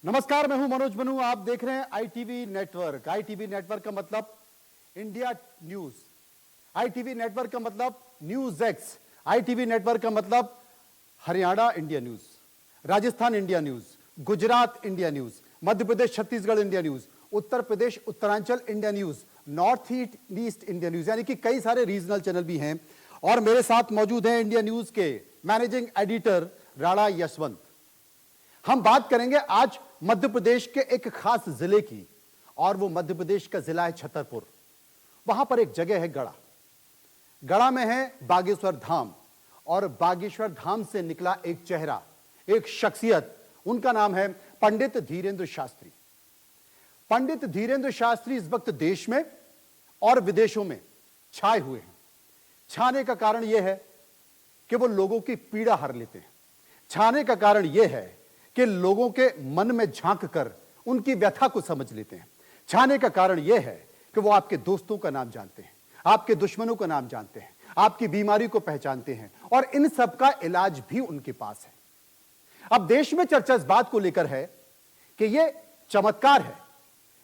नमस्कार, मैं हूं मनोज बनू। आप देख रहे हैं आईटीवी नेटवर्क। आईटीवी नेटवर्क का मतलब इंडिया न्यूज, आईटीवी नेटवर्क का मतलब न्यूज एक्स, आईटीवी नेटवर्क का मतलब Haryana India News, Rajasthan India News, Gujarat India News, Madhya Pradesh Chhattisgarh India News, Uttar Pradesh Uttaranchal India News, north east India News, यानी कि कई सारे रीजनल चैनल भी हैं। और मेरे साथ मौजूद हैं इंडिया न्यूज के मैनेजिंग एडिटर राणा यशवंत। हम बात करेंगे आज मध्य प्रदेश के एक खास जिले की, और वो मध्य प्रदेश का जिला है छतरपुर। वहां पर एक जगह है गढ़ा। गढ़ा में है बागेश्वर धाम, और बागेश्वर धाम से निकला एक चेहरा, एक शख्सियत, उनका नाम है पंडित धीरेंद्र शास्त्री। पंडित धीरेंद्र शास्त्री इस वक्त देश में और विदेशों में छाए हुए हैं। छाने का कारण यह है कि वो लोगों की पीड़ा हर लेते हैं। छाने का कारण यह है कि लोगों के मन में झांक कर उनकी व्यथा को समझ लेते हैं। छाने का कारण यह है कि वो आपके दोस्तों का नाम जानते हैं, आपके दुश्मनों का नाम जानते हैं, आपकी बीमारी को पहचानते हैं, और इन सब का इलाज भी उनके पास है। अब देश में चर्चा इस बात को लेकर है कि यह चमत्कार है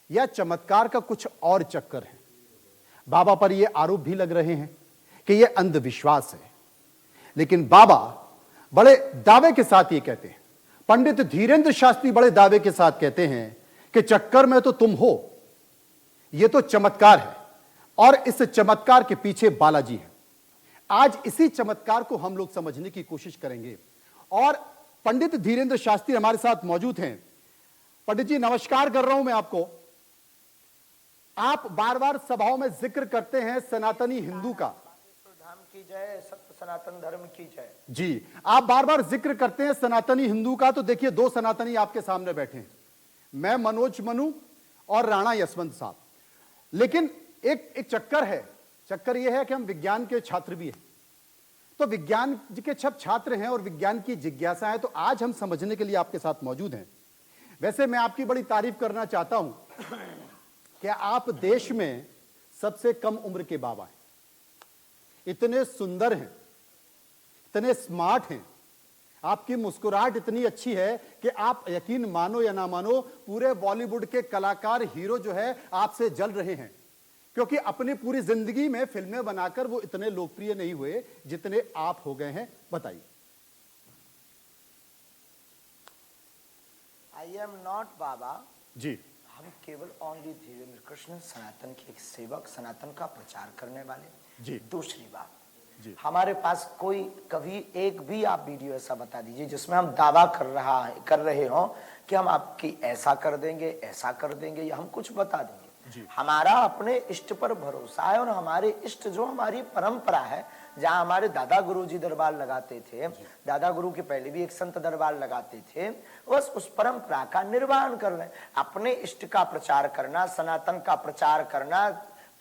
या चमत्कार का कुछ और चक्कर है। बाबा पर यह आरोप भी लग रहे हैं कि यह अंधविश्वास है, लेकिन बाबा बड़े दावे के साथ ये कहते हैं, पंडित धीरेंद्र शास्त्री बड़े दावे के साथ कहते हैं कि चक्कर में तो तुम हो, यह तो चमत्कार है, और इस चमत्कार के पीछे बालाजी है। आज इसी चमत्कार को हम लोग समझने की कोशिश करेंगे, और पंडित धीरेंद्र शास्त्री हमारे साथ मौजूद हैं। पंडित जी, नमस्कार कर रहा हूं मैं आपको। आप बार बार सभाओं में जिक्र करते हैं सनातनी हिंदू का। धाम की जय, सत्य सनातन धर्म की जय। जी, आप बार बार जिक्र करते हैं सनातनी हिंदू का। तो देखिए, दो सनातनी आपके सामने बैठे हैं, मैं मनोज मनू और राणा यशवंत साहब। लेकिन एक चक्कर है। चक्कर यह है कि हम विज्ञान के छात्र भी हैं, तो विज्ञान के सब छात्र हैं और विज्ञान की जिज्ञासा है, तो आज हम समझने के लिए आपके साथ मौजूद हैं। वैसे मैं आपकी बड़ी तारीफ करना चाहता हूं कि आप देश में सबसे कम उम्र के बाबा हैं। इतने सुंदर हैं, इतने स्मार्ट हैं, आपकी मुस्कुराहट इतनी अच्छी है कि आप यकीन मानो या ना मानो, पूरे बॉलीवुड के कलाकार, हीरो जो है आपसे जल रहे हैं, क्योंकि अपनी पूरी जिंदगी में फिल्में बनाकर वो इतने लोकप्रिय नहीं हुए जितने आप हो गए हैं। बताइए। आई एम नॉट बाबा जी, हम केवल ओनली धीरेन्द्र कृष्ण, सनातन के एक सेवक, सनातन का प्रचार करने वाले। जी। दूसरी बात जी, हमारे पास कोई कभी एक भी आप वीडियो ऐसा बता दीजिए जिसमें हम दावा कर रहे हो कि हम आपकी ऐसा कर देंगे, ऐसा कर देंगे, या हम कुछ बता देंगे। हमारा अपने इष्ट पर भरोसा है, और हमारे इष्ट जो हमारी परंपरा है, जहाँ हमारे दादा गुरु जी दरबार लगाते थे, दादा गुरु के पहले भी एक संत दरबार लगाते थे, बस उस परंपरा का निर्वहन कर रहे हैं। अपने इष्ट का प्रचार करना, सनातन का प्रचार करना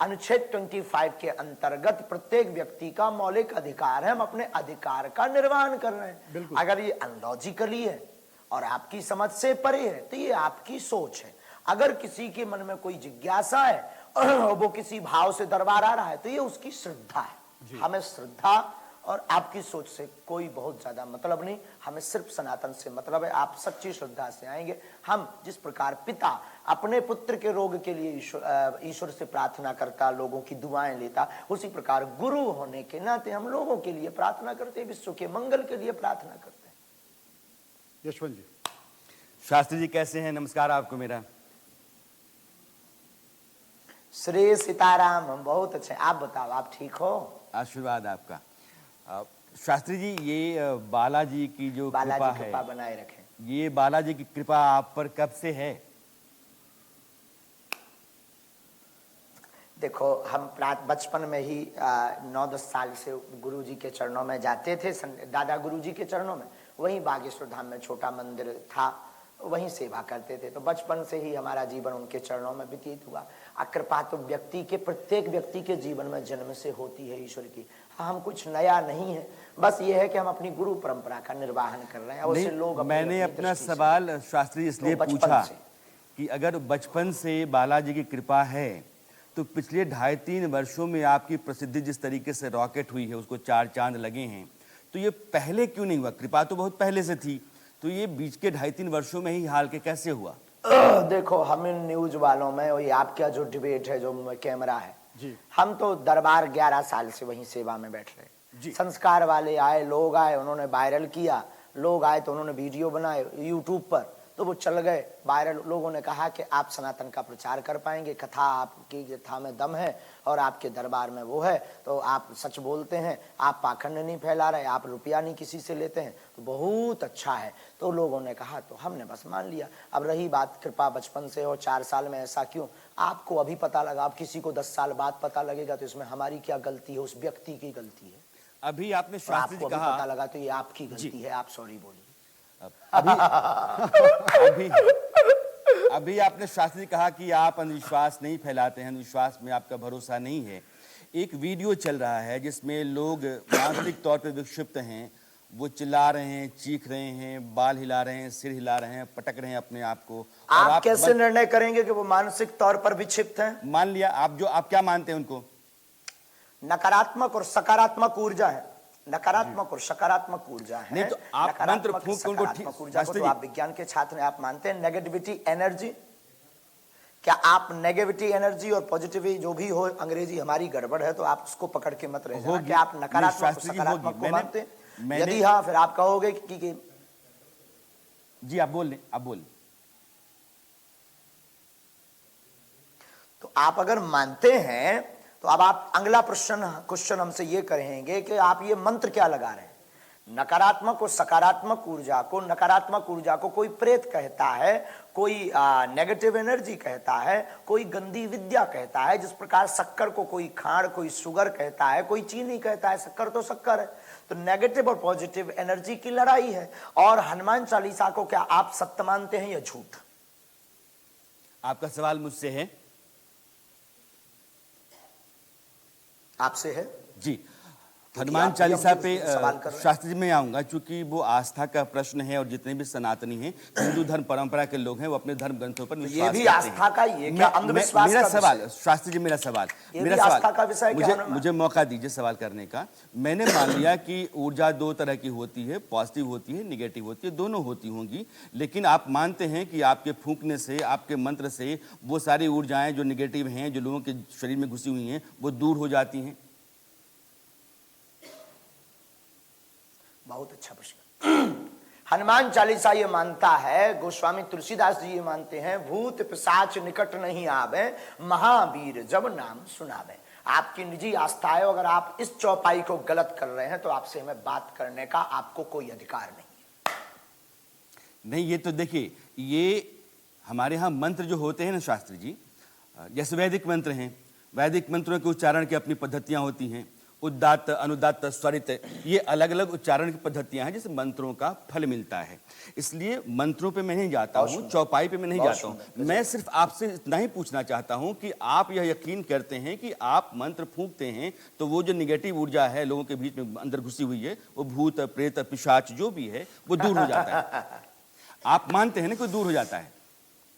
अनुच्छेद 25 के अंतर्गत प्रत्येक व्यक्ति का मौलिक अधिकार है। हम अपने अधिकार का निर्वहन कर रहे हैं। अगर ये अनलॉजिकली है और आपकी समझ से परे है तो ये आपकी सोच है। अगर किसी के मन में कोई जिज्ञासा है और वो किसी भाव से दरबार आ रहा है तो ये उसकी श्रद्धा है। हमें श्रद्धा और आपकी सोच से कोई बहुत ज्यादा मतलब नहीं, हमें सिर्फ सनातन से मतलब है। आप सच्ची श्रद्धा से आएंगे। हम जिस प्रकार पिता अपने पुत्र के रोग के लिए ईश्वर से प्रार्थना करता, लोगों की दुआएं लेता, उसी प्रकार गुरु होने के नाते हम लोगों के लिए प्रार्थना करते हैं, विश्व के मंगल के लिए प्रार्थना करते हैं। यशवंत जी। शास्त्री जी कैसे हैं? नमस्कार आपको मेरा। श्री सीताराम, हम बहुत अच्छे। आप बताओ, आप ठीक हो? आशीर्वाद आपका। शास्त्री जी, ये बालाजी की जो कृपा है, कृपा बनाए रखें। ये बालाजी की कृपा आप पर कब से है? देखो, हम बचपन में ही 9-10 साल से गुरु जी के चरणों में जाते थे, दादा गुरु जी के चरणों में। वहीं बागेश्वर धाम में छोटा मंदिर था, वहीं सेवा करते थे। तो बचपन से ही हमारा जीवन उनके चरणों में व्यतीत हुआ। कृपा तो व्यक्ति के, प्रत्येक व्यक्ति के जीवन में जन्म से होती है ईश्वर की। हम कुछ नया नहीं है, बस ये है कि हम अपनी गुरु परंपरा का निर्वहन कर रहे हैं। नहीं, लोग मैंने अपना सवाल शास्त्री इसलिए पूछा कि अगर बचपन से बालाजी की कृपा है तो पिछले 2.5-3 वर्षों में आपकी प्रसिद्धि जिस तरीके से रॉकेट हुई है, उसको 4 चांद लगे हैं, तो ये पहले क्यों नहीं हुआ? कृपा तो बहुत पहले से थी, तो ये बीच के 2.5-3 वर्षों में ही हाल के कैसे हुआ? देखो, हम इन न्यूज वालों में वही आपका जो डिबेट है, जो कैमरा है जी। हम तो दरबार 11 साल से वहीं सेवा में बैठ रहे। संस्कार वाले आए, लोग आए, उन्होंने वायरल किया, लोग आए तो उन्होंने वीडियो बनाए यूट्यूब पर, तो वो चल गए वायरल। लोगों ने कहा कि आप सनातन का प्रचार कर पाएंगे, कथा आपकी कथा में दम है और आपके दरबार में वो है, तो आप सच बोलते हैं, आप पाखंड नहीं फैला रहे, आप रुपया नहीं किसी से लेते हैं, तो बहुत अच्छा है। तो लोगों ने कहा, तो हमने बस मान लिया। अब रही बात कृपा बचपन से और 4 साल में ऐसा क्यों, आपको अभी पता लगा, अब किसी को 10 साल बाद पता लगेगा, तो इसमें हमारी क्या गलती है, उस व्यक्ति की गलती है। अभी आपने शास्त्री जी आपको कहा, पता लगा तो ये आपकी गलती है, आप सॉरी बोलिए। अभी आपने शास्त्री जी कहा कि आप अंधविश्वास नहीं फैलाते हैं, अंधविश्वास में आपका भरोसा नहीं है। एक वीडियो चल रहा है जिसमें लोग मानसिक तौर पर विक्षिप्त हैं, वो चिल्ला रहे हैं, चीख रहे हैं, बाल हिला रहे हैं, सिर हिला रहे हैं, पटक रहे हैं अपने आप को। और आप कैसे निर्णय करेंगे कि वो मानसिक तौर पर विक्षिप्त हैं? मान लिया, आप क्या मानते हैं उनको? नकारात्मक और सकारात्मक ऊर्जा है, नकारात्मक और सकारात्मक ऊर्जा है। नहीं तो आप मंत्र फूंक के उनको ठीक, ऊर्जा को तो आप विज्ञान के छात्र हैं, आप मानते हैं नेगेटिविटी एनर्जी? क्या आप नेगेटिविटी एनर्जी और पॉजिटिविटी जो भी हो, अंग्रेजी हमारी गड़बड़ है तो आप उसको पकड़ के मत रह जाना। क्या आप नकारात्मक और सकारात्मक को मानते हैं? यदि हाँ, फिर आप कहोगे कि जी आप बोल लें। तो आप अगर मानते हैं तो अब आप अगला क्वेश्चन हमसे ये करेंगे कि आप ये मंत्र क्या लगा रहे हैं? नकारात्मक और सकारात्मक ऊर्जा को, नकारात्मक ऊर्जा को कोई प्रेत कहता है, कोई नेगेटिव एनर्जी कहता है, कोई गंदी विद्या कहता है। जिस प्रकार शक्कर को कोई खांड, कोई शुगर कहता है, कोई चीनी कहता है, शक्कर तो शक्कर है। तो नेगेटिव और पॉजिटिव एनर्जी की लड़ाई है। और हनुमान चालीसा को क्या आप सत्य मानते हैं या झूठ? आपका सवाल मुझसे है? आपसे है जी। हनुमान चालीसा पे शास्त्री जी में आऊंगा, चूंकि वो आस्था का प्रश्न है और जितने भी सनातनी हैं, हिंदू धर्म परंपरा के लोग हैं, वो अपने धर्म ग्रंथों पर विश्वास करते हैं। ये भी आस्था का, ये क्या अंधविश्वास? मेरा सवाल शास्त्री जी, मेरा सवाल आस्था का विषय क्या? मुझे मौका दीजिए सवाल करने का। मैंने मान लिया कि ऊर्जा 2 तरह की होती है, पॉजिटिव होती है, निगेटिव होती है, दोनों होती होंगी, लेकिन आप मानते हैं कि आपके फूंकने से, आपके मंत्र से वो सारी ऊर्जाएं जो निगेटिव हैं, जो लोगों के शरीर में घुसी हुई हैं, वो दूर हो जाती हैं? बहुत अच्छा प्रश्न। हनुमान चालीसा ये मानता है, गोस्वामी तुलसीदास जी ये मानते हैं, भूत पिशाच निकट नहीं आवे, महावीर जब नाम सुनावे। आपकी निजी आस्था है, अगर आप इस चौपाई को गलत कर रहे हैं तो आपसे हमें बात करने का आपको कोई अधिकार नहीं। ये तो देखिए, ये हमारे यहाँ मंत्र जो होते हैं ना शास्त्री जी, जैसे वैदिक मंत्र हैं, वैदिक मंत्रों के उच्चारण की अपनी पद्धतियां होती हैं, उदात्त, अनुदात्त, स्वरित, ये अलग अलग उच्चारण की पद्धतियां हैं जिससे मंत्रों का फल मिलता है। इसलिए मंत्रों पे मैं नहीं जाता हूँ, चौपाई पे मैं नहीं जाता हूँ। मैं सिर्फ आपसे इतना ही पूछना चाहता हूँ कि आप यह यकीन करते हैं कि आप मंत्र फूंकते हैं तो वो जो निगेटिव ऊर्जा है लोगों के बीच में अंदर घुसी हुई है, वो भूत प्रेत पिशाच जो भी है, वो दूर हो जाता है? आप मानते हैं ना कि दूर हो जाता है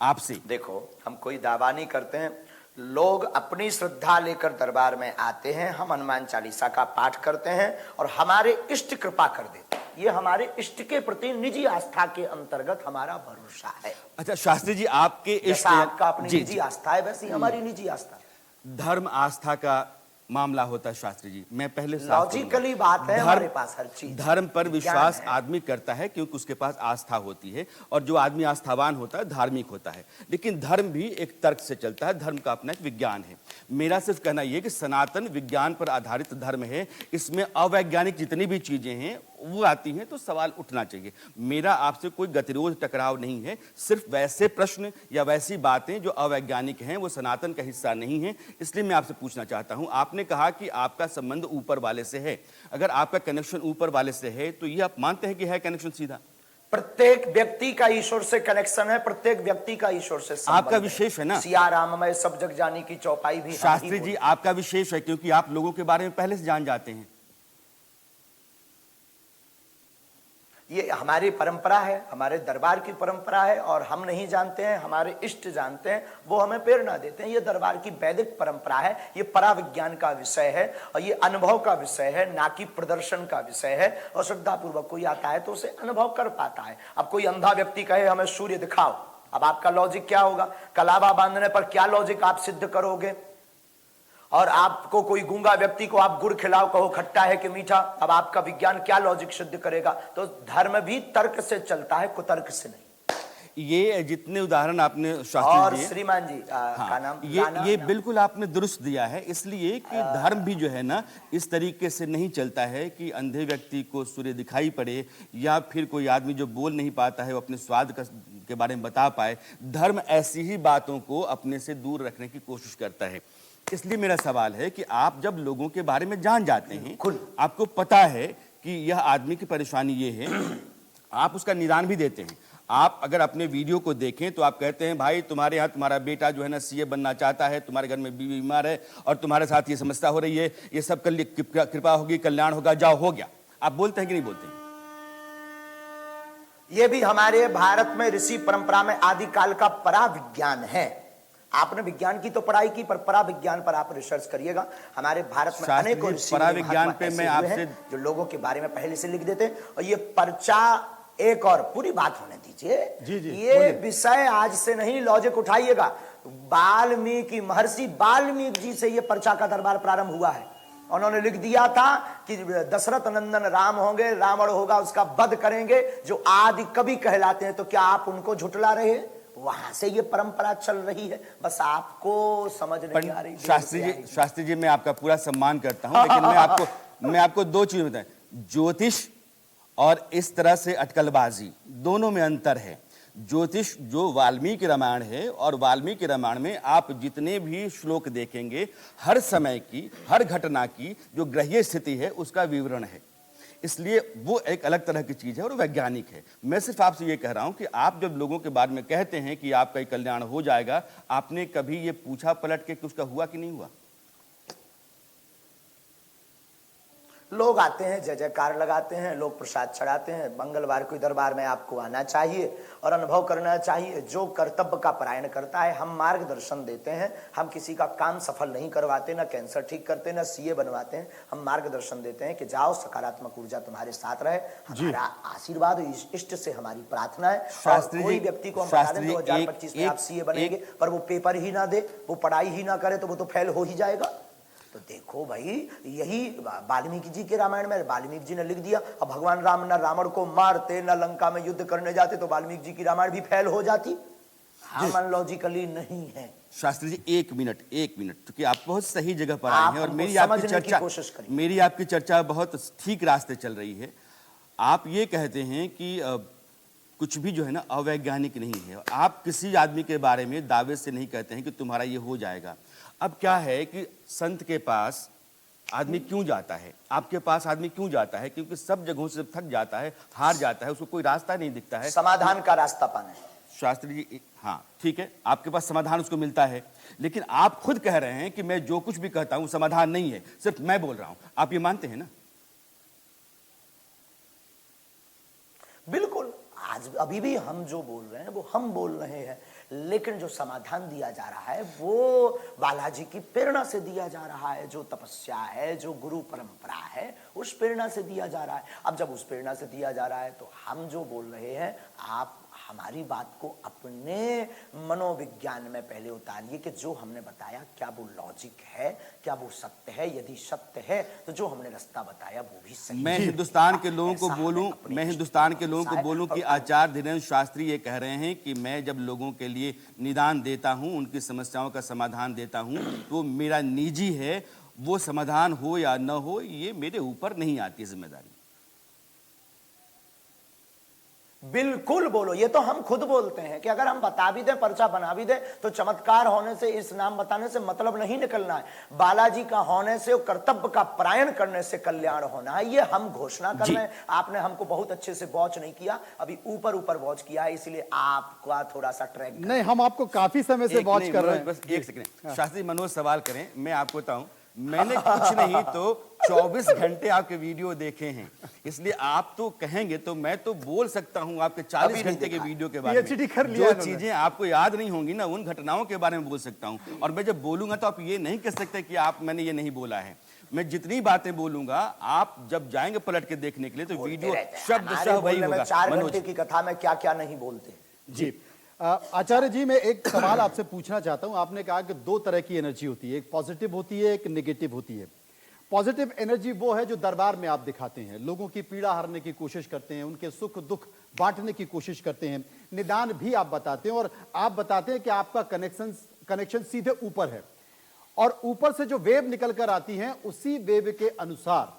आपसे? देखो, हम कोई दावा नहीं करते हैं, लोग अपनी श्रद्धा लेकर दरबार में आते हैं, हम हनुमान चालीसा का पाठ करते हैं और हमारे इष्ट कृपा कर देते हैं। ये हमारे इष्ट के प्रति निजी आस्था के अंतर्गत हमारा भरोसा है। अच्छा शास्त्री जी, आपके इष्ट, आपका अपनी निजी आस्था है, वैसी हमारी निजी आस्था। धर्म आस्था का मामला होता है शास्त्री जी, मैं पहले लॉजिकली बात है, हमारे पास हर चीज, धर्म पर विश्वास आदमी करता है क्योंकि उसके पास आस्था होती है, और जो आदमी आस्थावान होता है धार्मिक होता है। लेकिन धर्म भी एक तर्क से चलता है, धर्म का अपना एक विज्ञान है। मेरा सिर्फ कहना यह कि सनातन विज्ञान पर आधारित धर्म है, इसमें अवैज्ञानिक जितनी भी चीजें हैं वो आती हैं तो सवाल उठना चाहिए। मेरा आपसे कोई गतिरोध टकराव नहीं है, सिर्फ वैसे प्रश्न या वैसी बातें जो अवैज्ञानिक हैं वो सनातन का हिस्सा नहीं है, इसलिए मैं आपसे पूछना चाहता हूं। आपने कहा कि आपका संबंध ऊपर वाले से है, अगर आपका कनेक्शन ऊपर वाले से है तो ये आप मानते हैं कि है कनेक्शन सीधा? प्रत्येक व्यक्ति का ईश्वर से कनेक्शन है, प्रत्येक व्यक्ति का ईश्वर से संबंध आपका विशेष है ना। सिया राममय सब जग जानी की चौपाई भी शास्त्री जी आपका विशेष है, क्योंकि आप लोगों के बारे में पहले से जान जाते हैं। ये हमारी परंपरा है, हमारे दरबार की परंपरा है, और हम नहीं जानते हैं, हमारे इष्ट जानते हैं, वो हमें प्रेरणा देते हैं। ये दरबार की वैदिक परंपरा है, ये पराविज्ञान का विषय है, और ये अनुभव का विषय है, ना कि प्रदर्शन का विषय है। और श्रद्धा पूर्वक कोई आता है तो उसे अनुभव कर पाता है। अब कोई अंधा व्यक्ति कहे हमें सूर्य दिखाओ, अब आपका लॉजिक क्या होगा? कलावा बांधने पर क्या लॉजिक आप सिद्ध करोगे? और आपको कोई गूंगा व्यक्ति को आप गुड़ खिलाओ, कहो खट्टा है कि मीठा, अब आपका विज्ञान क्या लॉजिक सिद्ध करेगा? तो धर्म भी तर्क से चलता है, कुतर्क से नहीं। ये जितने उदाहरण आपने शास्त्री और दिए, श्रीमान जी हाँ, का नाम ये बिल्कुल आपने दुरुस्त दिया है, इसलिए कि धर्म भी जो है ना इस तरीके से नहीं चलता है कि अंधे व्यक्ति को सूर्य दिखाई पड़े, या फिर कोई आदमी जो बोल नहीं पाता है वो अपने स्वाद के बारे में बता पाए। धर्म ऐसी ही बातों को अपने से दूर रखने की कोशिश करता है। इसलिए मेरा सवाल है कि आप जब लोगों के बारे में जान जाते हैं, आपको पता है कि यह आदमी की परेशानी ये है, आप उसका निदान भी देते हैं। आप अगर अपने वीडियो को देखें तो आप कहते हैं भाई तुम्हारे यहाँ तुम्हारा बेटा जो है ना सीए बनना चाहता है, तुम्हारे घर में बीवी बीमार है और तुम्हारे साथ ये समस्या हो रही है, ये सब कृपा होगी, कल्याण होगा, जाओ हो गया। आप बोलते हैं कि नहीं बोलते हैं? ये भी हमारे भारत में ऋषि परंपरा में आदिकाल का पराविज्ञान है। आपने विज्ञान की तो पढ़ाई की, पर पराविज्ञान पर आप रिसर्च करिएगा। हमारे भारत में अनेकों ऋषि पराविज्ञान पे मैं आपसे जो लोगों के बारे में पहले से लिख देते हैं। और ये पर्चा एक और पूरी बात होने दीजिए। जी, जी, ये विषय आज से नहीं, लॉजिक उठाइएगा। वाल्मीकि, महर्षि वाल्मीकि जी से ये पर्चा का दरबार प्रारंभ हुआ है। उन्होंने लिख दिया था कि दशरथ नंदन राम होंगे, रावण होगा, उसका वध करेंगे, जो आदि कवि कहलाते हैं। तो क्या आप उनको झुठला रहे हैं? वहां से ये परंपरा चल रही है, बस आपको समझ नहीं आ रही। शास्त्री जी मैं आपका पूरा सम्मान करता हूं, लेकिन मैं आपको दो चीजें बताएं। ज्योतिष और इस तरह से अटकलबाजी, दोनों में अंतर है। ज्योतिष जो वाल्मीकि रामायण है, और वाल्मीकि रामायण में आप जितने भी श्लोक देखेंगे, हर समय की, हर घटना की जो ग्रहीय स्थिति है उसका विवरण है। इसलिए वो एक अलग तरह की चीज है और वैज्ञानिक है। मैं सिर्फ आपसे ये कह रहा हूं कि आप जब लोगों के बारे में कहते हैं कि आपका कल्याण हो जाएगा, आपने कभी ये पूछा पलट के कि उसका हुआ कि नहीं हुआ? लोग आते हैं, जय जयकार लगाते हैं, लोग प्रसाद चढ़ाते हैं। मंगलवार को दरबार में आपको आना चाहिए और अनुभव करना चाहिए। जो कर्तव्य का परायण करता है, हम मार्गदर्शन देते हैं। हम किसी का काम सफल नहीं करवाते, ना कैंसर ठीक करते, ना सीए बनवाते हैं। हम मार्गदर्शन देते हैं कि जाओ, सकारात्मक ऊर्जा तुम्हारे साथ रहे, हमारा आशीर्वाद, इष्ट से हमारी प्रार्थना है। और कोई व्यक्ति को हम बता दें 2025 में आप सीए बनेंगे, पर वो पेपर ही ना दे, वो पढ़ाई ही ना करे, तो वो तो फेल हो ही जाएगा। तो देखो भाई, यही वाल्मीकि जी के रामायण में वाल्मीकि जी ने लिख दिया। अब भगवान राम न रावण को मारते, न लंका में युद्ध करने जाते, तो वाल्मीकि जी की रामायण भी फेल हो जाती। हम लॉजिकली नहीं है। शास्त्री जी एक मिनट, क्योंकि आप बहुत सही जगह पर आए हैं और मेरी आपकी चर्चा बहुत ठीक रास्ते चल रही है। आप ये कहते हैं कि कुछ भी जो है ना अवैज्ञानिक नहीं है। आप किसी आदमी के बारे में दावे से नहीं कहते हैं कि तुम्हारा ये हो जाएगा। अब क्या है कि संत के पास आदमी क्यों जाता है, आपके पास आदमी क्यों जाता है? क्योंकि सब जगहों से थक जाता है, हार जाता है, उसको कोई रास्ता नहीं दिखता है, समाधान का रास्ता पाना है। शास्त्री जी हाँ ठीक है, आपके पास समाधान उसको मिलता है, लेकिन आप खुद कह रहे हैं कि मैं जो कुछ भी कहता हूं समाधान नहीं है, सिर्फ मैं बोल रहा हूं। आप ये मानते हैं ना? बिल्कुल। आज अभी भी हम जो बोल रहे हैं वो हम बोल रहे हैं, लेकिन जो समाधान दिया जा रहा है वो बालाजी की प्रेरणा से दिया जा रहा है। जो तपस्या है, जो गुरु परंपरा है, उस प्रेरणा से दिया जा रहा है। अब जब उस प्रेरणा से दिया जा रहा है तो हम जो बोल रहे हैं, आप हमारी बात को अपने मनोविज्ञान में पहले उतारिए कि जो हमने बताया क्या वो लॉजिक है, क्या वो सत्य है। यदि सत्य है तो जो हमने रास्ता बताया वो भी सही है। मैं हिंदुस्तान के लोगों को बोलूं कि आचार्य धीरेन्द्र शास्त्री ये कह रहे हैं कि मैं जब लोगों के लिए निदान देता हूं, उनकी समस्याओं का समाधान देता हूं, तो मेरा निजी है, वो समाधान हो या न हो ये मेरे ऊपर नहीं आती जिम्मेदारी। बिल्कुल बोलो। ये तो हम खुद बोलते हैं कि अगर हम बता भी दें, पर्चा बना भी दें, तो चमत्कार होने से, इस नाम बताने से मतलब नहीं निकलना है। बालाजी का होने से, कर्तव्य का परायण करने से कल्याण होना है। ये हम घोषणा कर रहे हैं। आपने हमको बहुत अच्छे से वॉच नहीं किया, अभी ऊपर वॉच किया है, इसलिए आपका थोड़ा सा ट्रैक नहीं, हम आपको काफी समय से वॉच कर रहे हैं। बस एक सेकंड शास्त्री, मनोज सवाल करें, मैं आपको बताऊं, मैंने कुछ नहीं तो 24 घंटे आपके वीडियो देखे हैं, इसलिए आप तो कहेंगे तो मैं तो बोल सकता हूं आपके 40 घंटे के वीडियो के बारे PhD कर में। लिया जो चीजें आपको याद नहीं होंगी ना, उन घटनाओं के बारे में बोल सकता हूं। और मैं जब बोलूंगा तो आप ये नहीं कह सकते कि मैंने ये नहीं बोला है। मैं जितनी बातें बोलूंगा, आप जब जाएंगे पलट के देखने के लिए तो वीडियो शब्दशः वही होगा। 4 मनोज, घंटे की कथा में क्या क्या नहीं बोलते। जी आचार्य जी, मैं एक सवाल आपसे पूछना चाहता हूं। आपने कहा कि 2 तरह की एनर्जी होती है, एक पॉजिटिव होती है, एक नेगेटिव होती है। पॉजिटिव एनर्जी वो है जो दरबार में आप दिखाते हैं, लोगों की पीड़ा हरने की कोशिश करते हैं, उनके सुख दुख बांटने की कोशिश करते हैं, निदान भी आप बताते हैं, और आप बताते हैं कि आपका कनेक्शन सीधे ऊपर है, और ऊपर से जो वेव निकल कर आती हैं उसी वेव के अनुसार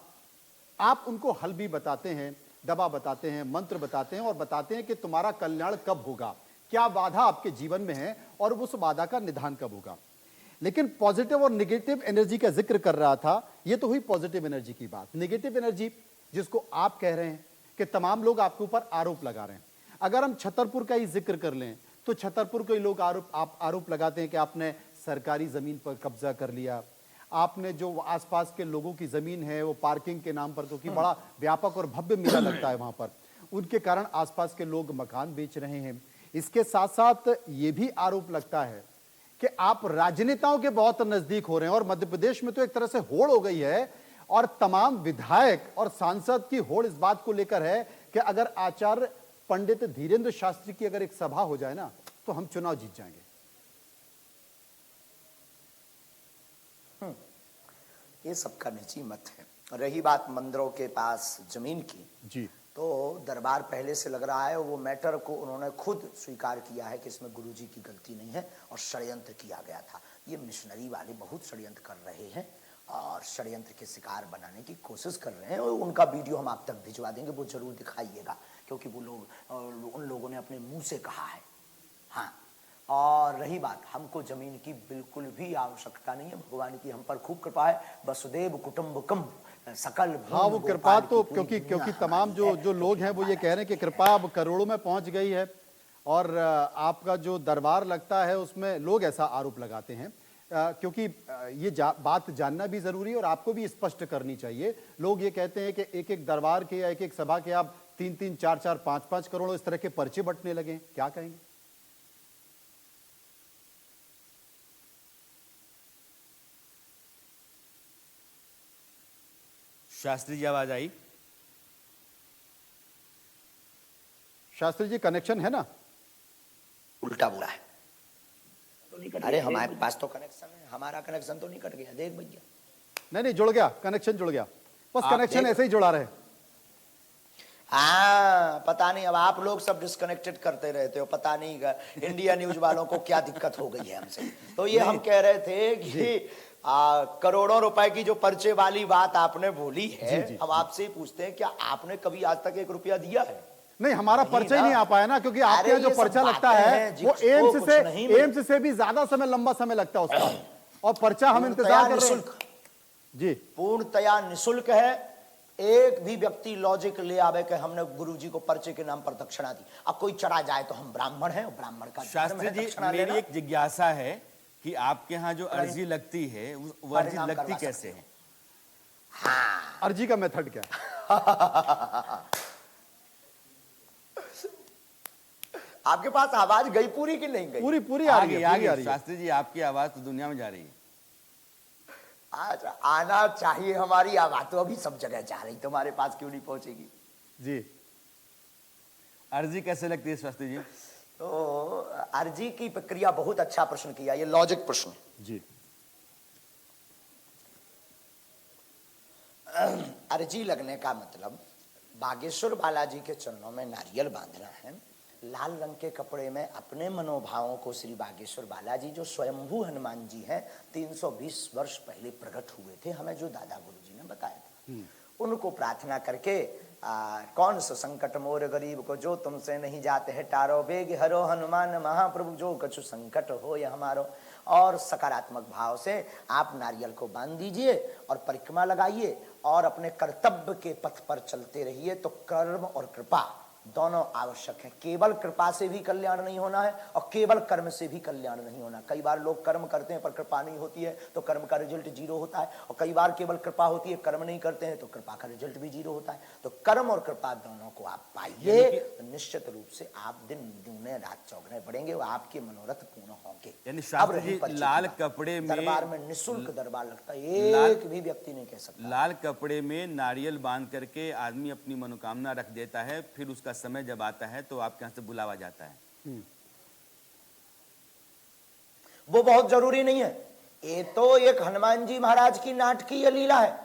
आप उनको हल भी बताते हैं, दवा बताते हैं, मंत्र बताते हैं, और बताते हैं कि तुम्हारा कल्याण कब होगा, क्या बाधा आपके जीवन में है और उस बाधा का निदान कब होगा। लेकिन पॉजिटिव और नेगेटिव एनर्जी का जिक्र कर रहा था, ये तो हुई पॉजिटिव एनर्जी की बात। नेगेटिव एनर्जी जिसको आप कह रहे हैं कि तमाम लोग आपके ऊपर आरोप लगा रहे हैं। अगर हम छतरपुर का ही जिक्र कर लें तो छतरपुर के लोग आरोप लगाते हैं कि आपने सरकारी जमीन पर कब्जा कर लिया, आपने जो आसपास के लोगों की जमीन है वो पार्किंग के नाम पर, क्योंकि बड़ा व्यापक और भव्य मेला लगता है वहां पर, उनके कारण आसपास के लोग मकान बेच रहे हैं। इसके साथ साथ ये भी आरोप लगता है कि आप राजनेताओं के बहुत नजदीक हो रहे हैं, और मध्य प्रदेश में तो एक तरह से होड़ हो गई है, और तमाम विधायक और सांसद की होड़ इस बात को लेकर है कि अगर आचार्य पंडित धीरेन्द्र शास्त्री की अगर एक सभा हो जाए ना तो हम चुनाव जीत जाएंगे। ये सबका निजी मत है। रही बात मंदिरों के पास जमीन की, जी, तो दरबार पहले से लग रहा है, वो मैटर को उन्होंने खुद स्वीकार किया है कि इसमें गुरुजी की गलती नहीं है और षड्यंत्र किया गया था। ये मिशनरी वाले बहुत षड्यंत्र कर रहे हैं और षड्यंत्र के शिकार बनाने की कोशिश कर रहे हैं, और उनका वीडियो हम आप तक भिजवा देंगे, वो जरूर दिखाइएगा, क्योंकि वो लोग उन लोगों ने अपने मुंह से कहा है। हाँ, और रही बात, हमको जमीन की बिल्कुल भी आवश्यकता नहीं है, भगवान की हम पर खूब कृपा है। वसुदेव कुटुंबकम सकल हाँ, वो कृपा तो क्योंकि तमाम जो लोग हैं वो ये कह रहे हैं कि कृपा अब करोड़ों में पहुंच गई है, और आपका जो दरबार लगता है उसमें लोग ऐसा आरोप लगाते हैं, क्योंकि ये बात जानना भी जरूरी है और आपको भी स्पष्ट करनी चाहिए। लोग ये कहते हैं कि एक एक दरबार के या एक एक सभा के आप 3-3, 4-4, 5-5 करोड़ इस तरह के पर्चे बंटने लगे, क्या कहेंगे? शास्त्री जी आवाज आई? शास्त्री जी कनेक्शन है ना? उल्टा बुरा है। अरे हमारे पास तो कनेक्शन है, हमारा कनेक्शन तो नहीं कट गया, देख भैया। नहीं, जुड़ गया, कनेक्शन जुड़ गया, बस कनेक्शन ऐसे ही जुड़ा रहे। हाँ, पता नहीं अब आप लोग सब डिस्कनेक्टेड करते रहते हो, पता नहीं इंडिया न्यूज वालों को क्या दिक्कत हो गई है हमसे। तो ये हम कह रहे थे कि करोड़ों रुपए की जो पर्चे वाली बात आपने बोली है, हम आपसे ही पूछते हैं, क्या आपने कभी आज तक 1 रुपया दिया है? नहीं, हमारा पर्चा ही नहीं आ पाया ना, क्योंकि आपके यहाँ जो पर्चा लगता है वो एम्स से भी ज्यादा समय, लंबा समय लगता है उसका, और पर्चा हम इंतजार कर रहे हैं। जी, पूर्णतया निःशुल्क है। एक भी व्यक्ति लॉजिक ले आवे कि हमने गुरुजी को पर्चे के नाम पर दक्षिणा दी। अब कोई चढ़ा जाए तो हम ब्राह्मण हैं, ब्राह्मण का शास्त्री जी, मेरी एक जिज्ञासा है कि आपके यहाँ जो अर्जी लगती है वो अर्जी लगती कैसे है? हाँ, अर्जी का मेथड क्या है? आपके पास आवाज गई पूरी कि नहीं गई? पूरी आ रही है। शास्त्री जी, आपकी आवाज तो दुनिया में जा रही है। आज आना चाहिए हमारी आवाज, तो अभी सब जगह जा रही, तुम्हारे पास क्यों नहीं पहुंचेगी? जी, अर्जी कैसे लगती है शास्त्री जी? तो अर्जी की प्रक्रिया, बहुत अच्छा प्रश्न किया, ये लॉजिक प्रश्न जी। अर्जी लगने का मतलब, बागेश्वर बालाजी के चरणों में नारियल बांधना है, लाल रंग के कपड़े में अपने मनोभावों को श्री बागेश्वर बालाजी जो स्वयंभू हनुमान जी हैं 320 वर्ष पहले प्रकट हुए थे, हमें जो दादा गुरुजी ने बताया था, उनको प्रार्थना करके कौन सा संकट मोर गरीब को जो तुमसे नहीं जाते है टारो, बेग हरो हनुमान महाप्रभु जो कछु संकट हो या हमारो। और सकारात्मक भाव से आप नारियल को बांध दीजिए और परिक्रमा लगाइए और अपने कर्तव्य के पथ पर चलते रहिए, तो कर्म और कृपा दोनों आवश्यक है। केवल कृपा से भी कल्याण नहीं होना है और केवल कर्म से भी कल्याण नहीं होना। कई बार लोग कर्म करते हैं पर कृपा नहीं होती है तो कर्म का रिजल्ट जीरो होता है, और कई बार केवल कृपा होती है, कर्म नहीं करते हैं तो कृपा का रिजल्ट भी जीरो होता है। तो कर्म और कृपा दोनों को आप पाइए तो निश्चित रूप से आप दिन दूने रात चौगुने बढ़ेंगे और आपके मनोरथ पूर्ण होंगे। यानी अब शास्त्री रही जी, परिचित लाल बात। कपड़े में दरबार में निःशुल्क दरबार लगता है, एक भी व्यक्ति नहीं कह सकता। लाल कपड़े में नारियल बांध करके आदमी अपनी मनोकामना रख देता है, फिर उसका समय जब आता है तो आपके यहाँ से बुलावा जाता है। वो बहुत जरूरी नहीं है। ये तो एक हनुमान जी महाराज की नाटकीय लीला है।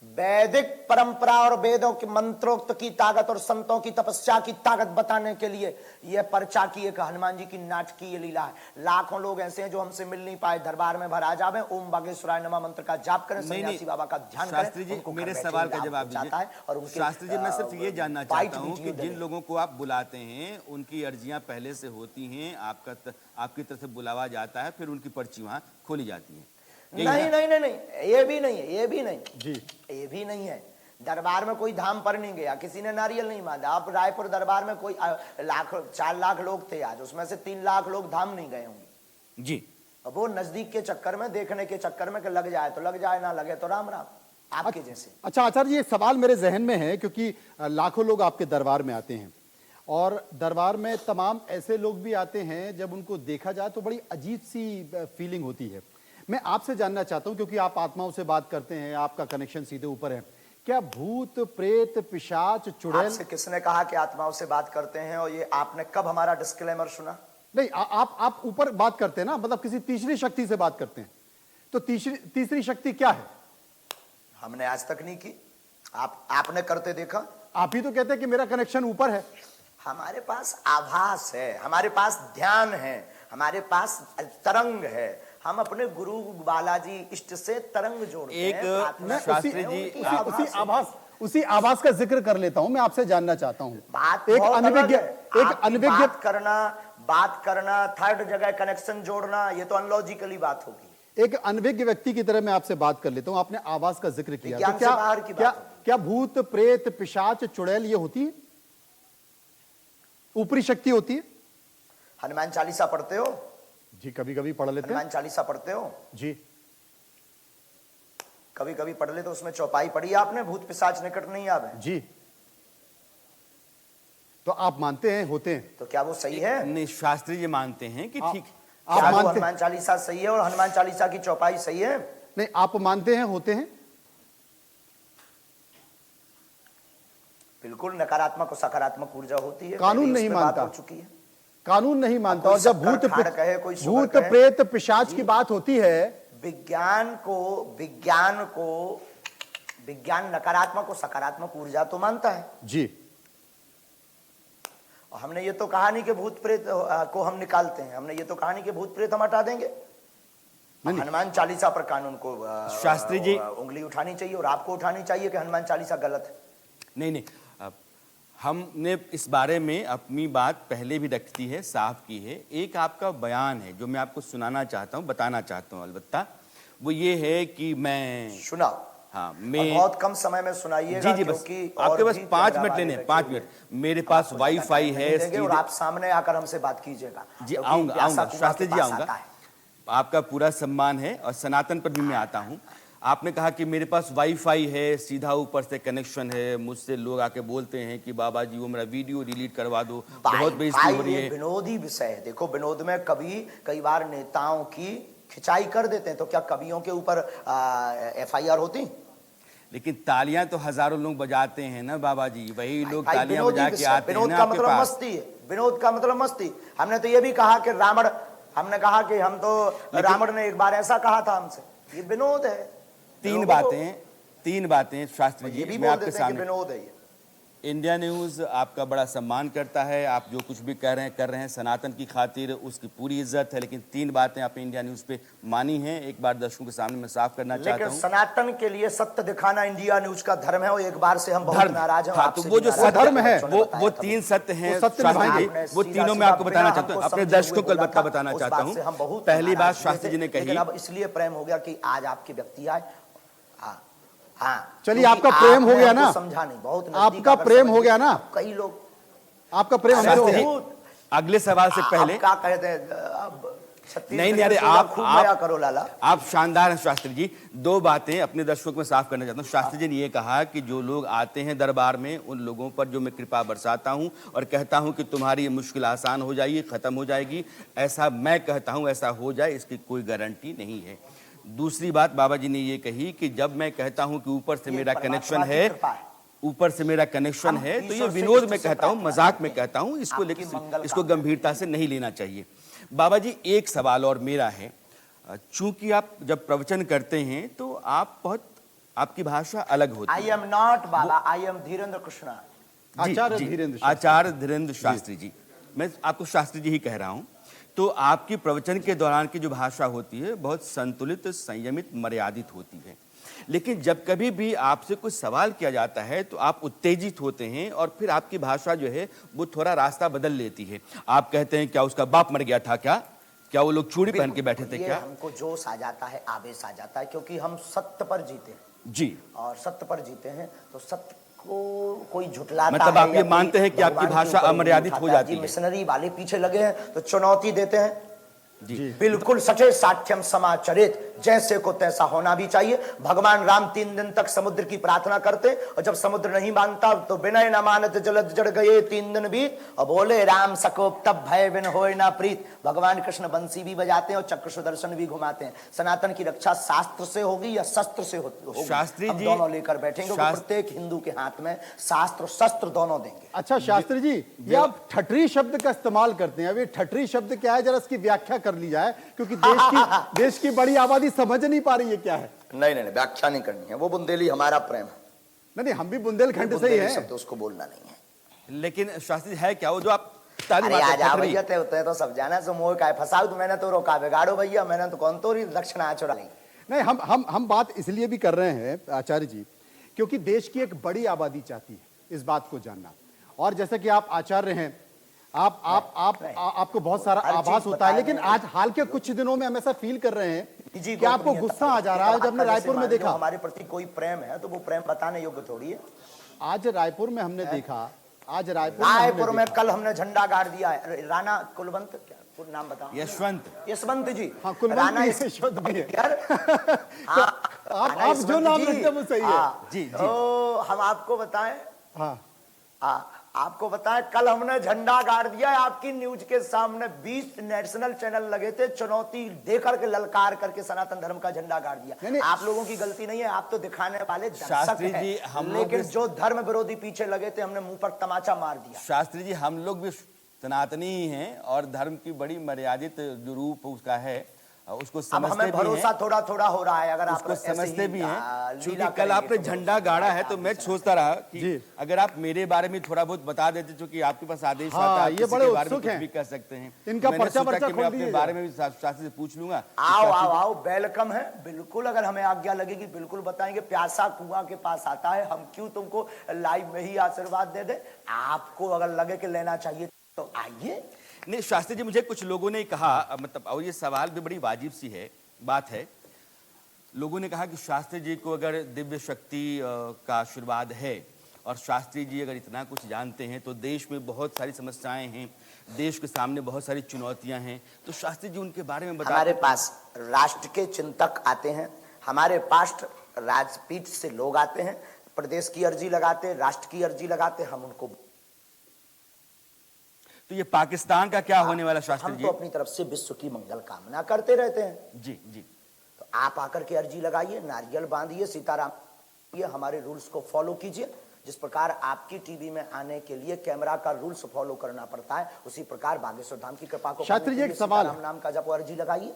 वैदिक परंपरा और वेदों के मंत्रोक्त की ताकत और संतों की तपस्या की ताकत बताने के लिए यह पर्चा की एक हनुमान जी की नाटकीय लीला है। लाखों लोग ऐसे हैं जो हमसे मिल नहीं पाए, दरबार में भरा जावे, ओम बागेश्वराय नमः मंत्र का जाप करें, सन्यासी बाबा का ध्यान करें। शास्त्री जी, उनको मेरे घर बैठे सवाल का लाभ जवाब पहुंचाता है और दीजिए। उनके, शास्त्री जी, मैं सिर्फ ये जानना बाइट चाहता हूँ कि वीडियो जिन देने। लोगों को आप बुलाते हैं उनकी अर्जियां पहले से होती हैं, आपकी तरफ से बुलावा जाता है, फिर उनकी पर्ची वहां खोली जाती है। नहीं नहीं नहीं नहीं, ये भी नहीं है, ये भी नहीं जी, ये भी नहीं है। दरबार में कोई धाम पर नहीं गया, किसी ने नारियल नहीं बांधा। अब रायपुर दरबार में कोई 4 लाख लोग थे आज, उसमें से 3 लाख लोग धाम नहीं गए होंगे जी। अब वो नजदीक के चक्कर में, देखने के चक्कर में कि लग जाए तो लग जाए, ना लगे तो राम राम, आपके जैसे। अच्छा आचार्य जी, ये सवाल मेरे जहन में है क्योंकि लाखों लोग आपके दरबार में आते हैं और दरबार में तमाम ऐसे लोग भी आते हैं जब उनको देखा जाए तो बड़ी अजीब सी फीलिंग होती है। मैं आपसे जानना चाहता हूं क्योंकि आप आत्माओं से बात करते हैं, आपका कनेक्शन सीधे ऊपर है, क्या भूत प्रेत पिशाच चुड़ैल? आपसे किसने कहा कि आत्माओं से बात करते हैं? और ये आपने कब हमारा डिस्क्लेमर सुना? नहीं, आप ऊपर बात करते हैं ना, मतलब किसी तीसरी शक्ति से बात करते हैं, तो तीसरी शक्ति क्या है? हमने आज तक नहीं की, आपने करते देखा? आप ही तो कहते हैं कि मेरा कनेक्शन ऊपर है। हमारे पास आभास है, हमारे पास ध्यान है, हमारे पास तरंग है। हम अपने गुरु बालाजी इष्ट से तरंग जोड़ते हैं। मैं शास्त्री जी, उसी आभास का जिक्र कर लेता हूं। मैं आपसे जानना चाहता हूं, बात एक बहुत अनभिज्ञ, अलग है। एक आपकी अनभिज्ञ बात करना, थर्ड जगह कनेक्शन जोड़ना, ये तो अनलॉजिकली बात होगी। एक अनभिज्ञ व्यक्ति की तरह मैं आपसे बात कर लेता हूं। आपने आवाज का जिक्र किया, तो से बाहर की बात होगी। क्या भूत प्रेत पिशाच चुड़ैल ये होती है, ऊपरी शक्ति होती है? हनुमान चालीसा पढ़ते हो? जी, कभी कभी पढ़ लेते हैं। हनुमान चालीसा पढ़ते हो? जी, कभी कभी पढ़ ले तो उसमें चौपाई पढ़ी आपने, भूत पिशाच निकट नहीं आवे? जी, तो आप मानते हैं होते हैं? तो क्या वो सही है? नहीं, शास्त्री जी मानते हैं कि ठीक। आप क्या वो मानते हनुमान चालीसा सही है और हनुमान चालीसा की चौपाई सही है? नहीं, आप मानते हैं होते हैं? बिल्कुल, नकारात्मक और सकारात्मक ऊर्जा होती है। कानून पहले नहीं इस पे बात मानता। हो चुकी है। कानून नहीं मानता। कोई और जब शक्कर खाड़ कहे, कोई शुगर भूत कहे। प्रेत पिशाच की बात होती है, विज्ञान नकारात्मक और सकारात्मक ऊर्जा तो मानता है जी, और हमने ये तो कहा नहीं कि भूत प्रेत को हम निकालते हैं, हमने ये तो कहा नहीं कि भूत प्रेत हम हटा देंगे। हनुमान चालीसा पर कानून को शास्त्री जी, उंगली उठानी चाहिए और आपको उठानी चाहिए कि हनुमान चालीसा गलत है। नहीं, हमने इस बारे में अपनी बात पहले भी रखती है, साफ की है। एक आपका बयान है जो मैं आपको सुनाना चाहता हूँ, बताना चाहता हूँ अलबत्ता, वो ये है कि मैं सुना। हाँ, और मैं बहुत कम समय में सुनाइएगा। जी, बस क्योंकि आपके और पास भी 5 कैमरा मिनट वाले लेने हैं, बैठे 5 हुए मिनट। हैं। मेरे पास आपको वाईफाई ज्यादा है टाइम नहीं देंगे और सीधे- आप सामने आकर हमसे बात कीजिएगा। जी, क्योंकि आऊंगा प्यासा कुआं शास्त्री के जी, पास आऊंगा। आता है। आपका पूरा सम्मान है और सनातन पर भी मैं आता हूँ। आपने कहा कि मेरे पास वाईफाई है, सीधा ऊपर से कनेक्शन है, मुझसे लोग आके बोलते हैं कि बाबा जी वो मेरा वीडियो डिलीट करवा दो, बहुत बेइज्जती हो रही है। विनोदी विषय है। देखो, विनोद में कई बार नेताओं की खिंचाई कर देते हैं, तो क्या कवियों के ऊपर FIR होती? लेकिन तालियां तो हजारों लोग बजाते हैं ना बाबा जी, वही लोग भाई, तालियां विनोदी बजा के विषय। आते हैं विनोद ना का आपके मतलब पास। मस्ती है, विनोद का मतलब मस्ती। हमने तो ये भी कहा कि हमने कहा कि रावण ने एक बार ऐसा कहा था हमसे, ये विनोद है। तीन बातें शास्त्री ये जी भी मैं बोल आपके देते हैं कि सामने। विनोद है ये। इंडिया न्यूज़ आपका बड़ा सम्मान करता है, आप जो कुछ भी कर रहे हैं सनातन की खातिर, उसकी पूरी इज्जत है। लेकिन 3 बातें आपने इंडिया न्यूज़ पे मानी हैं, एक बार दर्शकों के सामने मैं साफ करना चाहता लेकिन हूं। सनातन के लिए सत्य दिखाना इंडिया न्यूज का धर्म है और एक बार से हम बहुत नाराज हैं। हाँ, तो वो जो धर्म है वो 3 सत्य हैं सत्य शास्त्री जी, आपने वो सीधा तीनों मैं सीधा आपको बताना बिना चाहता हूँ, हमको अपने समझे दर्शकों को हुए बोला अलबत्ता था। बताना उस चाहता बात हूँ। से हम बहुत पहली बात नाराज हुए शास्त्री थे, जी ने कही, लेकिन अब इसलिए प्रेम हो गया कि आज आपके व्यक्ति आए। हाँ, चलिए, क्योंकि आपका प्रेम हो आपने गया हमको ना, समझा नहीं, बहुत नजदीक आपका आकर प्रेम समझ हो गया गए। ना। कई लोग आपका प्रेम हमसे हो शास्त्री गया। जी, अगले सवाल से पहले आप क्या कहते हैं अब नहीं नहीं, अरे आप खूब मजा करो लाला। आप शानदार हैं शास्त्री जी। दो बातें अपने दर्शकों में साफ करना चाहता हूँ। शास्त्री जी ने ये कहा कि जो लोग आते हैं दरबार में उन लोगों पर जो मैं कृपा बरसाता हूँ और कहता हूँ कि तुम्हारी ये मुश्किल आसान हो जाएगी, खत्म हो जाएगी, ऐसा मैं कहता हूँ ऐसा हो जाए, इसकी कोई गारंटी नहीं है। दूसरी बात बाबा जी ने ये कही कि जब मैं कहता हूँ कि ऊपर से मेरा कनेक्शन परमात्मा की है, कृपा है। ऊपर से मेरा कनेक्शन हम है, तो ये ईश्वर से विनोद इष्ट में से कहता हूँ, प्रार्थना मजाक में करते हैं। कहता हूँ, इसको आपकी लेकिन मंगल इसको कामना। गंभीरता से नहीं लेना चाहिए। बाबा जी एक सवाल और मेरा है, चूंकि आप जब प्रवचन करते हैं तो आप बहुत, आपकी भाषा अलग होती आई है। Am not baba, I am Dhirendra Krishna. Ji, Acharya ji, Dhirendra Shastri. Acharya Dhirendra Shastri ji, मैं आपको शास्त्री जी ही कह रहा हूं। तो आपकी प्रवचन के दौरान की जो भाषा होती है बहुत संतुलित, संयमित, मर्यादित होती है। लेकिन जब कभी भी आपसे कुछ सवाल किया जाता है तो आप उत्तेजित होते हैं और फिर आपकी भाषा जो है वो थोड़ा रास्ता बदल लेती है। आप कहते हैं क्या उसका बाप मर गया था, क्या वो लोग चूड़ी पहन के बैठे थे ये क्या? हमको जोश आ जाता है, आवेश आ जाता है, क्योंकि हम सत्य पर जीते हैं जी, और सत्य पर जीते हैं तो सत्य को कोई झुटलाता मतलब है आप ये या कोई मानते हैं कि आपकी भगवान के भाषा ऊपर अमर्यादित उठाता हो है। जाती जी, है। मिशनरी वाले पीछे लगे हैं तो चुनौती देते हैं। जी, बिल्कुल सचे साठ्यम समाचरित, जैसे को तैसा होना भी चाहिए। भगवान राम 3 दिन तक समुद्र की प्रार्थना करते और जब समुद्र नहीं मानता तो विनय न मानत जलद जड़ गए 3 दिन बीत और बोले राम सकोप तब भय बिन होय ना प्रीत। भगवान कृष्ण बंसी भी बजाते हैं और चक्र सुदर्शन भी घुमाते हैं। सनातन की रक्षा शास्त्र से होगी या शस्त्र से होगी, शास्त्री हम जी, दोनों लेकर बैठेंगे। प्रत्येक हिंदू के हाथ में शास्त्र शस्त्र दोनों देंगे। अच्छा शास्त्री जी, ये आप ठटरी शब्द का इस्तेमाल करते हैं, अब ये ठटरी शब्द क्या है, जरा इसकी व्याख्या कर ली जाए, क्योंकि देश की बड़ी आबादी समझ नहीं पा रही है क्या है। नहीं नहीं, व्याख्या नहीं करनी है, वो बुंदेली हमारा प्रेम है। नहीं, हम भी बुंदेलखंड से ही बुंदेली हैं। शब्द उसको बोलना नहीं है। लेकिन शास्त्री है क्या वो जो आप ताली अरे मारते आज हैं, भैया ते तो सब जाना सो मोह का फसाओ तो मैंने तो रोका बिगाड़ो भैया, मैंने तो कौन तो दक्षिणा चुरा ली। नहीं, हम बात इसलिए भी कर रहे हैं आचार्य जी, क्योंकि देश की एक बड़ी आबादी चाहती है इस बात को जानना। और जैसे कि आप आचार्य हैं, आपको बहुत सारा हर चीज आभास होता है, बताया लेकिन मैंने। आज हाल के कुछ दिनों में हम ऐसा फील कर रहे हैं जी, कि आपको गुस्सा आ जा रहा है। जब हमने रायपुर में देखा, हमारे प्रति कोई प्रेम है तो वो प्रेम बताने योग्य थोड़ी है। आज रायपुर में हमने देखा, आज रायपुर में कल हमने झंडा गाड़ दिया है। राणा कुलवंत, क्या पूरा नाम बताओ? यशवंत जी। हाँ, कुलवंत राणा भी है, यशवंत भी है। यार हाँ, आप जो नाम रखते हैं वो सही है। जी, जी। तो हम आपको बताएं, हाँ, आपको बताएं, कल हमने झंडा गाड़ दिया है आपकी न्यूज के सामने। 20 नेशनल चैनल लगे थे, चुनौती देकर के ललकार करके सनातन धर्म का झंडा गाड़ दिया। नहीं, आप लोगों की गलती नहीं है, आप तो दिखाने वाले दर्शक शास्त्री जी, हैं। हम लोग लेकिन भी- जो धर्म विरोधी पीछे लगे थे हमने मुंह पर तमाचा मार दिया। शास्त्री जी हम लोग भी सनातनी ही हैं और धर्म की बड़ी मर्यादित जो रूप उसका है उसको अब समझते हमें भी भरोसा हैं, थोड़ा थोड़ा हो रहा है, अगर आप उसको ऐसे समझते ही, भी हैं। चूंकि लीला कल करेंगे आपने तो झंडा गाड़ा है तो मैं सोचता रहा जी। कि अगर आप मेरे बारे में थोड़ा बहुत बता देते, चूंकि आपके पास आदेश हाँ, आता है, आप ये किसी बड़े के बारे में उत्सुक कुछ हैं। भी कर सकते हैं। इनका मैंने पर्चा सोचा वर्चा कि खोल मैं अपने दीजिए बारे में भी शास्त्री से पूछ लूंगा। आओ आओ आओ, वेलकम है बिल्कुल। अगर हमें आज्ञा लगेगी बिल्कुल बताएंगे। प्यासा कुआं के पास आता है, हम क्यों तुमको लाइव में ही आशीर्वाद दे दे। आपको अगर लगे कि लेना चाहिए तो आइए। नहीं शास्त्री जी, मुझे कुछ लोगों ने कहा, मतलब और ये सवाल भी बड़ी वाजिब सी है बात है, लोगों ने कहा कि शास्त्री जी को अगर दिव्य शक्ति का आशीर्वाद है और शास्त्री जी अगर इतना कुछ जानते हैं तो देश में बहुत सारी समस्याएं हैं, देश के सामने बहुत सारी चुनौतियां हैं, तो शास्त्री जी उनके बारे में बता। हमारे पास राष्ट्र के चिंतक आते हैं, हमारे पास राजपीठ से लोग आते हैं, प्रदेश की अर्जी लगाते, राष्ट्र की अर्जी लगाते, हम उनको। तो ये पाकिस्तान का क्या होने वाला शास्त्री हम जी? तो अपनी तरफ से विश्व की मंगल कामना करते रहते हैं। जी जी। तो आप आकर के अर्जी लगाइए, नारियल बांधिए, सीताराम, ये हमारे रूल्स को फॉलो कीजिए। जिस प्रकार आपकी टीवी में आने के लिए कैमरा का रूल्स फॉलो करना पड़ता है, उसी प्रकार बागेश्वर धाम की कृपा को शास्त्री जी, एक सवाल है। सीताराम नाम का जब अर्जी लगाइए।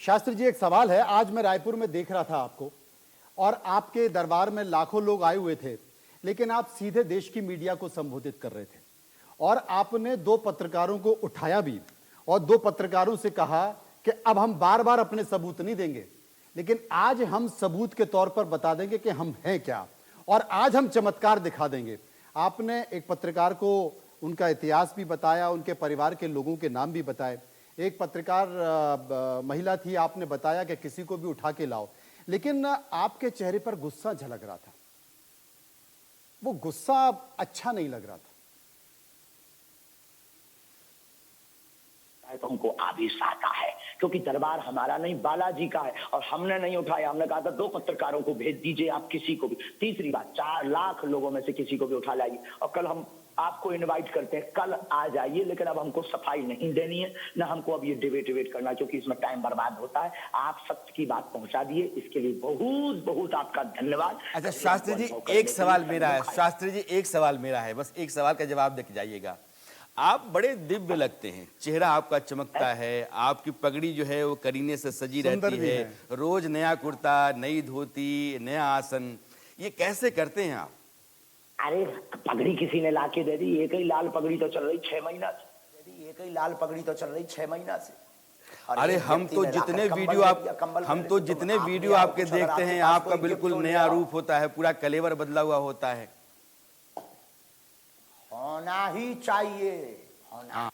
शास्त्री जी एक सवाल है। आज मैं रायपुर में देख रहा था आपको, और आपके दरबार में लाखों लोग आए हुए थे, लेकिन आप सीधे देश की मीडिया को संबोधित कर रहे थे और आपने 2 पत्रकारों को उठाया भी और 2 पत्रकारों से कहा कि अब हम बार बार अपने सबूत नहीं देंगे, लेकिन आज हम सबूत के तौर पर बता देंगे कि हम हैं क्या, और आज हम चमत्कार दिखा देंगे। आपने एक पत्रकार को उनका इतिहास भी बताया, उनके परिवार के लोगों के नाम भी बताए। एक पत्रकार महिला थी, आपने बताया कि किसी को भी उठा के लाओ, लेकिन आपके चेहरे पर गुस्सा झलक रहा था। वो गुस्सा अच्छा नहीं लग रहा था। तो हमको आवेश आता है, क्योंकि दरबार हमारा नहीं बालाजी का है और हमने नहीं उठाया। हमने कहा था 2 पत्रकारों को भेज दीजिए, आप किसी को भी। तीसरी बात, 4 लाख लोगों में से किसी को भी उठा लाइए और कल हम आपको इनवाइट करते हैं, कल आ जाइए। लेकिन अब हमको सफाई नहीं देनी है, ना हमको अब ये डिबेट करना, क्योंकि इसमें टाइम बर्बाद होता है। आप सत्य की बात पहुंचा दिए, इसके लिए बहुत बहुत आपका धन्यवाद। अच्छा शास्त्री जी, एक सवाल मेरा है, शास्त्री जी एक सवाल मेरा है, बस एक सवाल का जवाब दे के जाइएगा। आप बड़े दिव्य लगते हैं, चेहरा आपका चमकता है, आपकी पगड़ी जो है वो करीने से सजी सुंदर रहती भी है, है। रोज नया कुर्ता, नई धोती, नया आसन, ये कैसे करते हैं आप? अरे पगड़ी किसी ने लाके दे दी, एक ही लाल पगड़ी तो चल रही 6 महीना से। यदि एक ही लाल पगड़ी तो चल रही 6 महीना से। और अरे एक हम व्यक्ति तो ने लाकर जितने कंबल वीडियो दे आप दिया, कंबल हम पहले तो से जितने आप वीडियो ले आओ, आपके कुछ अगर देखते हैं, पास आपका कोई गिफ्ट बिल्कुल हो ले नया आओ। रूप होता है, पूरा कलेवर बदला हुआ होता है। होना ही चाहिए, होना